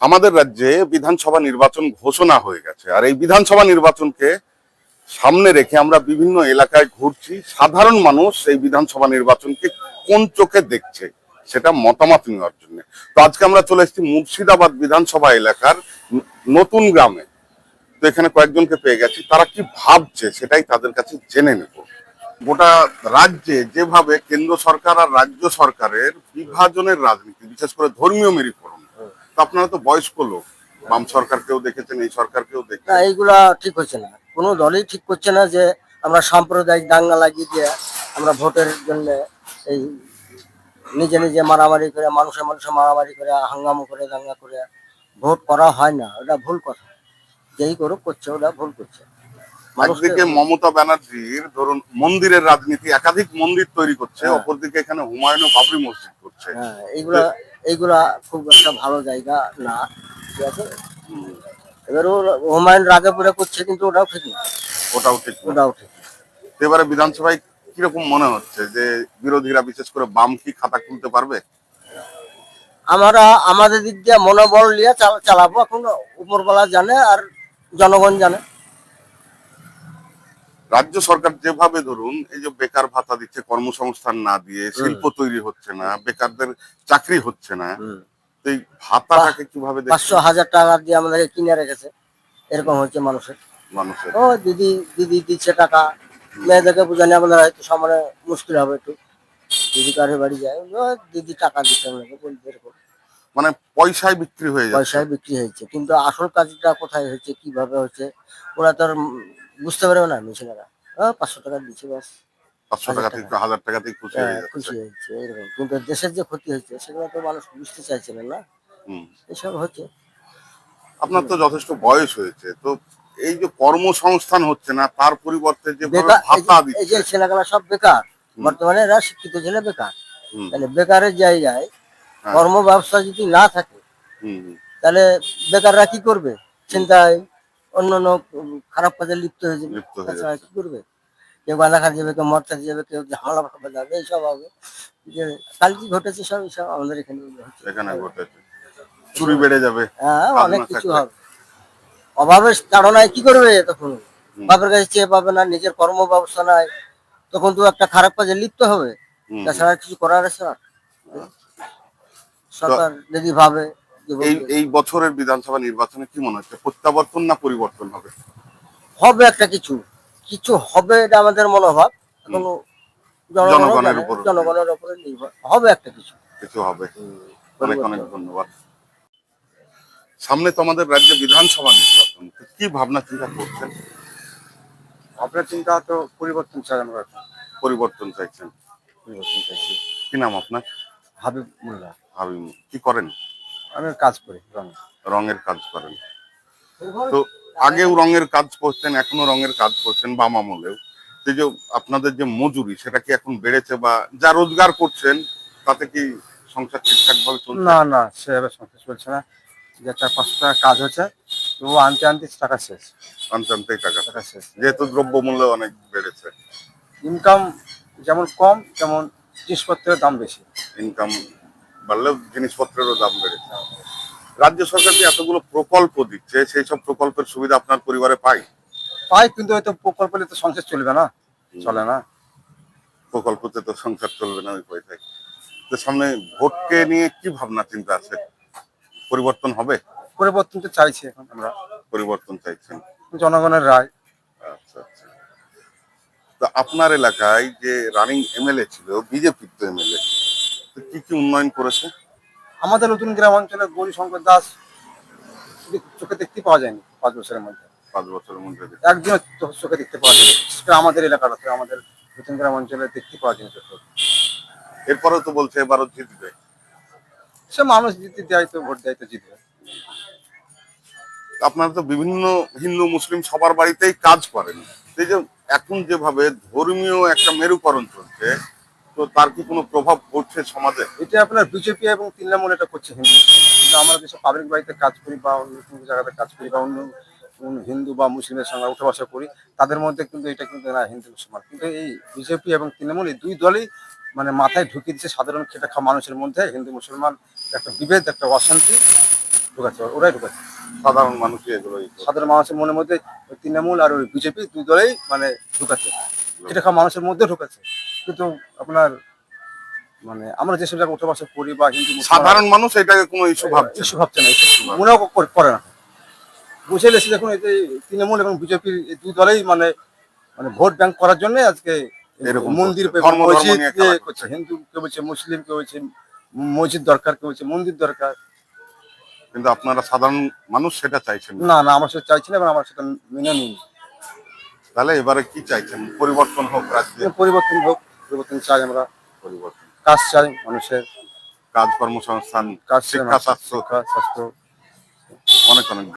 আমাদের রাজ্যে বিধানসভা নির্বাচন ঘোষণা হয়ে গেছে, আর এই বিধানসভা নির্বাচনকে সামনে রেখে আমরা বিভিন্ন এলাকায় ঘুরছি। সাধারণ মানুষ এই বিধানসভা নির্বাচনকে কোন চোখে দেখছে সেটা মতামত নেওয়ার জন্য। তো আজকে আমরা চলে এসেছি মুর্শিদাবাদ বিধানসভা এলাকার নতুন গ্রামে। তো এখানে কয়েকজনকে পেয়ে গেছি, তারা কি ভাবছে সেটাই তাদের কাছে জেনে নেব। গোটা রাজ্যে যেভাবে কেন্দ্র সরকার আর রাজ্য সরকারের বিভাজনের রাজনীতি, বিশেষ করে ধর্মীয় মেরুকরণ, তো আপনারা তো বয়স্ক লোক, বাম সরকারকেও দেখেছেন, এই সরকারকেও না, দেখেছেন। এইগুলা ঠিক হচ্ছে না। কোনো দলই ঠিক করছে না যে আমরা সাম্প্রদায়িক দাঙ্গা লাগিয়ে দিয়ে আমরা ভোটের জন্য এই নিজে নিজে মারামারি করে, মানুষের মানুষে মারামারি করে, হাঙ্গামা করে, দাঙ্গা করে ভোট করা হয় না। ওটা ভুল কথা। যেই করুক করছে, ওটা ভুল করছে। মানুষকে একদিকে মমতা ব্যানার্জির ধরুন মন্দিরের রাজনীতি, একাধিক মন্দির তৈরি করছে, হ্যাঁ। অপরদিকে এখানে হুমায়ুন ও বাবরি মসজিদ করছে। হ্যাঁ, এইগুলা এইগুলা খুব একটা ভালো জায়গা না। ঠিক আছে, এবার ও হুমায়ুন রাগে পড়ে করছে, কিন্তু ওটাও ঠিক না। ওটাও ঠিক না। ওটাও ঠিক না। তো এবারে বিধানসভায় কিরকম মনে হচ্ছে যে বিরোধীরা, বিশেষ করে বাম, কি খাতা খুলতে পারবে? আমরা আমাদের দিক দিয়ে মনোবল নিয়ে চালাবো। এখন উপরবেলা জানে আর জনগণ জানে। রাজ্য সরকার যেভাবে ধরুন এই যে বেকার ভাতা দিচ্ছে, কর্মসংস্থান না দিয়ে শিল্প তৈরি হচ্ছে না, বেকারদের চাকরি হচ্ছে না, তো এই ভাতাটাকে কিভাবে দেখছেন 500,000 টাকা দিয়ে আমাদেরকে কিনে রেখেছে, এরকম হচ্ছে মানুষের। মানুষের? ও দিদি দিদি দিচ্ছে টাকা, মেয়েদেরকে বোঝানো আমাদের হয়তো সামনে মুশকিল হবে একটু। দিদি কারে বাড়ি যায়, ও দিদি টাকা দিচ্ছে আমাকে, বলবে এরকম। মানে পয়সায় বিক্রি হয়ে যাচ্ছে। পয়সায় বিক্রি হয়েছে, কিন্তু আসল কাজটা কোথায় হচ্ছে, কিভাবে হচ্ছে, ওরা তো আর বুঝতে পারবে না। মেশিনেরা 500 টাকা দিচ্ছে, বাস 500 1,000 টাকা টাকা। থেকে 1000 টাকাতেই খুশি হয়ে যাচ্ছে। খুশি হয়েছে এরকম, কিন্তু দেশের যে ক্ষতি হয়েছে সেগুলো তো মানুষ বুঝতে চাইছিল না। হুম। এসব হচ্ছে। আপনার তো যথেষ্ট বয়স হয়েছে, তো এই যে কর্মসংস্থান হচ্ছে না, তার পরিবর্তে যেভাবে বেকার, ভাতা এই যে দিচ্ছে। ছেলেগুলা সব বেকার। হুম। বর্তমানে এরা শিক্ষিত ছেলে বেকার। হুম। তাহলে বেকারের জায়গায় হ্যাঁ। কর্ম ব্যবস্থা যদি না থাকে, হুম। হুম। তাহলে বেকাররা কি করবে? চিন্তায় অন্য অন্য খারাপ কাজে লিপ্ত হয়ে যাবে। লিপ্ত হয়ে তাছাড়া যাচ্ছে। কি করবে? কেউ গাঁজা খাতে যাবে, কেউ মদ খাতে যাবে, কেউ ঝামেলা খাতে যাবে, এইসব হবে। যে কাল কি ঘটেছে সব এইসব আমাদের এখানে হচ্ছে। এখানে ঘটেছে, চুরি বেড়ে যাবে হ্যাঁ, কাজ অনেক না কিছু থাকলে। হবে। অভাবের তাড়নায় কি করবে তখন? হুম। বাপের কাছে চেয়ে পাবে না, নিজের কর্ম ব্যবস্থা নাই, তখন তো একটা খারাপ কাজে লিপ্ত হবে। হুম। তাছাড়া আর কিছু করার আছে আর? তো সরকার যদি ভাবে যে এই বলবে এই বছরের বিধানসভা নির্বাচনে কি মনে হচ্ছে, প্রত্যাবর্তন না পরিবর্তন হবে? হবে একটা কিছু, কিছু হবে, এটা আমাদের মনোভাব। হুম। এখনো জনগণও জনগণের জানে, উপর জনগণের উপরে নির্ভর হবে একটা কিছু। কিছু হবে। অনেক অনেক পরিবর্তন। ধন্যবাদ। সামনে তো আমাদের রাজ্যে বিধানসভা নির্বাচন, তো কি ভাবনা চিন্তা করছেন? আপনার চিন্তা তো পরিবর্তন চাই, আমরা পরিবর্তন চাইছেন? পরিবর্তন চাইছি। কি নাম আপনার? হাবিব মোল্লা। হাবিব। কি করেন? আমি কাজ করি রঙ। রঙের কাজ করেন। তো আগেও রঙের কাজ করতেন, এখনো রঙের কাজ করছেন বাম আমলেও। তো এই যে আপনাদের যে মজুরি, সেটা কি এখন বেড়েছে, বা যা রোজগার করছেন তাতে কি সংসার ঠিকঠাক ভাবে চলছে? না না, সেভাবে সংসার চলছে না। যে 400-500 টাকা কাজ হচ্ছে, তবু আনতে আনতে টাকা শেষ। আনতে আনতেই টাকা টাকা শেষ, শেষ। যেহেতু দ্রব্য মূল্য অনেক বেড়েছে। ইনকাম যেমন কম, তেমন জিনিসপত্রের দাম বেশি। ইনকাম বাড়লেও জিনিসপত্রেরও দাম বেড়েছে। রাজ্য সরকার যে এতগুলো প্রকল্প দিচ্ছে, সেই সব প্রকল্পের সুবিধা আপনার পরিবারে পাই? পাই, কিন্তু হয়তো প্রকল্প পেলে তো সংসার চলবে না, চলে না। প্রকল্পতে তো সংসার চলবে না ওই পয়সায়। তো সামনে ভোটকে নিয়ে কি ভাবনা চিন্তা আছে? পরিবর্তন হবে? পরিবর্তন তো চাইছি এখন আমরা, পরিবর্তন চাইছেন? জনগণের রায়। আচ্ছা আচ্ছা। তো আপনার এলাকায় যে রানিং এমএলএ ছিল, বিজেপির তো এমএলএ, তো কি কি উন্নয়ন করেছে? আমাদের নতুন গ্রাম অঞ্চলে গৌরীশঙ্কর দাস চোখে দেখতে পাওয়া যায়নি 5 বছরের মধ্যে। 5 বছরের মধ্যে? একদিনও চোখে দেখতে পাওয়া যায়, বিশেষ করে আমাদের এলাকাটাতে, আমাদের নতুন গ্রাম অঞ্চলে দেখতে পাওয়া যায় চোখে। এরপরেও তো বলছে এবারও জিতবে। সে মানুষ যদি দেয় তো ভোট দেয় তো জিতবে। আপনারা তো বিভিন্ন হিন্দু মুসলিম সবার বাড়িতেই কাজ করেন, এই যে এখন যেভাবে ধর্মীয় একটা মেরুকরণ চলছে, তো তার কি কোনো প্রভাব পড়ছে সমাজে? এটা আপনার বিজেপি এবং তৃণমূল এটা করছে হিন্দু মুসলিম, কিন্তু আমরা যেসব পাবলিক বাড়িতে কাজ করি বা অন্য কোনো জায়গাতে কাজ করি বা অন্য হিন্দু বা মুসলিমের সঙ্গে উঠা বসা করি, তাদের মধ্যে কিন্তু এটা কিন্তু না হিন্দু মুসলমান, কিন্তু এই বিজেপি এবং তৃণমূল এই দুই দলই মানে মাথায় ঢুকিয়ে দিচ্ছে সাধারণ খেটে খাওয়া মানুষের মধ্যে হিন্দু মুসলমান একটা বিভেদ, একটা অশান্তি ঢুকাচ্ছে, ওরাই ঢুকাচ্ছে। সাধারণ মানুষই এগুলো সাধারণ মানুষের মনের মধ্যে ওই তৃণমূল আর ওই বিজেপি দুই দলেই মানে ঢুকাচ্ছে, এটা খাওয়া মানুষের মধ্যে ঢুকাচ্ছে। কিন্তু আপনার মানে আমরা যেসব জায়গায় উঠে বসা করি বা হিন্দু সাধারণ মানুষ এটাকে কোনো ইস্যু ভাবছে ইস্যু না। ভাবছে না, মনেও করে না। বুঝে গেছে দেখুন, এই যে তৃণমূল এবং বিজেপির এই দুই দলেই মানে মানে ভোট ব্যাংক করার জন্য আজকে এরকম মন্দির করছে, ধর্ম মসজিদ নিয়ে খেলা করছে। হিন্দু কেউ বলছে মুসলিম, কেউ বলছে মসজিদ দরকার, কেউ বলছে মন্দির দরকার। কিন্তু আপনারা সাধারণ মানুষ সেটা চাইছেন না। না না, আমরা সেটা চাইছি না এবং আমরা সেটা মেনে নিই। তাহলে এবারে কি চাইছেন? পরিবর্তন হোক রাজ্যে? পরিবর্তন হোক, পরিবর্তন চাই আমরা, পরিবর্তন, কাজ চাই মানুষের, কাজ, কর্মসংস্থান, কাজ চাই শিক্ষা, মানুষের, স্বাস্থ্য, শিক্ষা, স্বাস্থ্য। অনেক অনেক